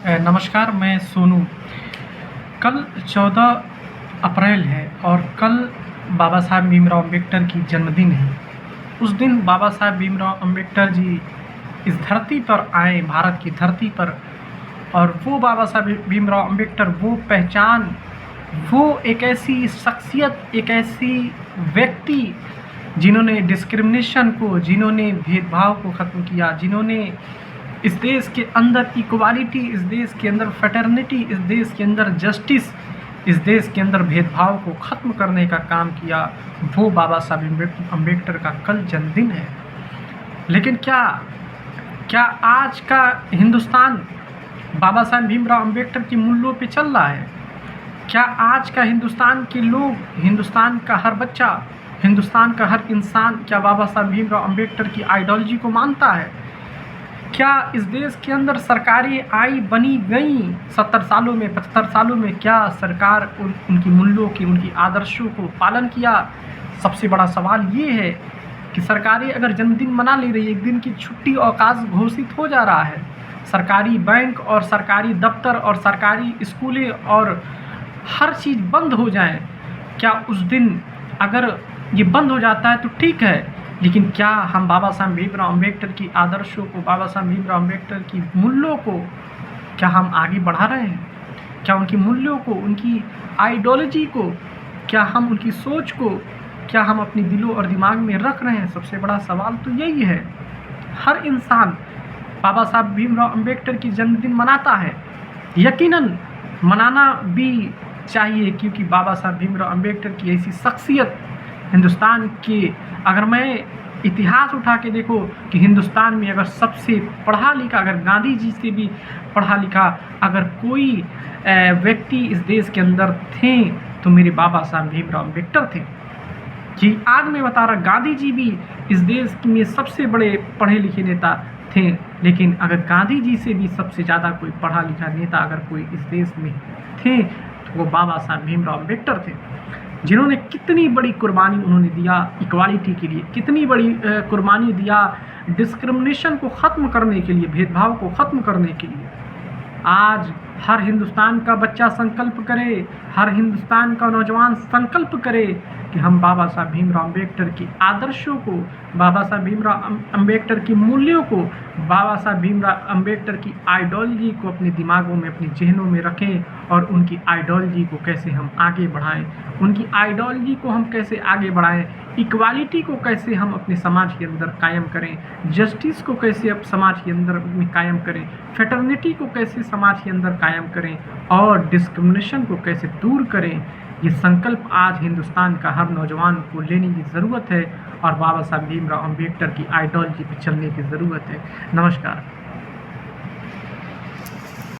नमस्कार, मैं सोनू। कल 14 अप्रैल है और कल बाबा साहब भीमराव अम्बेडकर की जन्मदिन है। उस दिन बाबा साहब भीमराव अम्बेडकर जी इस धरती पर आए, भारत की धरती पर, और वो बाबा साहब भीमराव अम्बेडकर, वो पहचान, वो एक ऐसी शख्सियत, एक ऐसी व्यक्ति जिन्होंने डिस्क्रिमिनेशन को, जिन्होंने भेदभाव को ख़त्म किया, जिन्होंने इस देश के अंदर इक्वालिटी, इस देश के अंदर फ्रेटर्निटी, इस देश के अंदर जस्टिस, इस देश के अंदर भेदभाव को ख़त्म करने का काम किया। वो बाबा साहब अम्बेडकर का कल जन्मदिन है। लेकिन क्या आज का हिंदुस्तान बाबा साहब भीमराव अम्बेडकर की मूल्यों पे चल रहा है? क्या आज का हिंदुस्तान के लोग, हिंदुस्तान का हर बच्चा, हिंदुस्तान का हर इंसान क्या बाबा साहब भीमराव अम्बेडकर की आइडियोलॉजी को मानता है? क्या इस देश के अंदर सरकारें आई बनी गई 70 सालों में, 75 सालों में, क्या सरकार उनकी मूल्यों की, उनकी आदर्शों को पालन किया? सबसे बड़ा सवाल ये है कि सरकारें अगर जन्मदिन मना ले रही है, एक दिन की छुट्टी अवकाश घोषित हो जा रहा है, सरकारी बैंक और सरकारी दफ्तर और सरकारी स्कूलें और हर चीज़ बंद हो जाए, क्या उस दिन अगर ये बंद हो जाता है तो ठीक है, लेकिन क्या हम बाबा साहब भीमराव अम्बेडकर की आदर्शों को, बाबा साहब भीमराव अम्बेडकर की मूल्यों को क्या हम आगे बढ़ा रहे हैं? क्या उनकी मूल्यों को, उनकी आइडियोलॉजी को, क्या हम उनकी सोच को, क्या हम अपने दिलों और दिमाग में रख रहे हैं? सबसे बड़ा सवाल तो यही है। हर इंसान बाबा साहब भीमराव अम्बेडकर की जन्मदिन मनाता है, यकीनन मनाना भी चाहिए, क्योंकि बाबा साहब भीमराव अम्बेडकर की ऐसी शख्सियत हिंदुस्तान के, अगर मैं इतिहास उठा के देखो कि हिंदुस्तान में अगर सबसे पढ़ा लिखा, अगर गांधी जी से भी पढ़ा लिखा अगर कोई व्यक्ति इस देश के अंदर थे तो मेरे बाबा साहब भीमराव अम्बेडकर थे जी। आज मैं बता रहा, गांधी जी भी इस देश में सबसे बड़े पढ़े लिखे नेता थे, लेकिन अगर गांधी जी से भी सबसे ज़्यादा कोई पढ़ा लिखा नेता अगर कोई इस देश में थे तो वो बाबा साहब भीमराव अम्बेडकर थे, जिन्होंने कितनी बड़ी कुर्बानी उन्होंने दिया इक्वालिटी के लिए, कितनी बड़ी कुर्बानी दिया डिस्क्रिमिनेशन को ख़त्म करने के लिए, भेदभाव को ख़त्म करने के लिए। आज हर हिंदुस्तान का बच्चा संकल्प करे, हर हिंदुस्तान का नौजवान संकल्प करे कि हम बाबा साहब भीमराव अम्बेडकर की आदर्शों को, बाबा साहब भीमराव अम्बेडकर की मूल्यों को, बाबा साहब भीमराव अम्बेडकर की आइडियोलॉजी को अपने दिमागों में, अपने जहनों में रखें और उनकी आइडियोलॉजी को कैसे हम आगे बढ़ाएं, उनकी आइडियोलॉजी को हम कैसे आगे बढ़ाएं, इक्वालिटी को कैसे हम अपने समाज के अंदर कायम करें, जस्टिस को कैसे अब समाज के अंदर में कायम करें, फ्रेटर्निटी को कैसे समाज के अंदर कायम करें और डिस्क्रिमिनेशन को कैसे दूर करें। ये संकल्प आज हिंदुस्तान का हर नौजवान को लेने की ज़रूरत है और बाबा साहब भीमराव अम्बेडकर की आइडियोलॉजी पर चलने की ज़रूरत है। नमस्कार।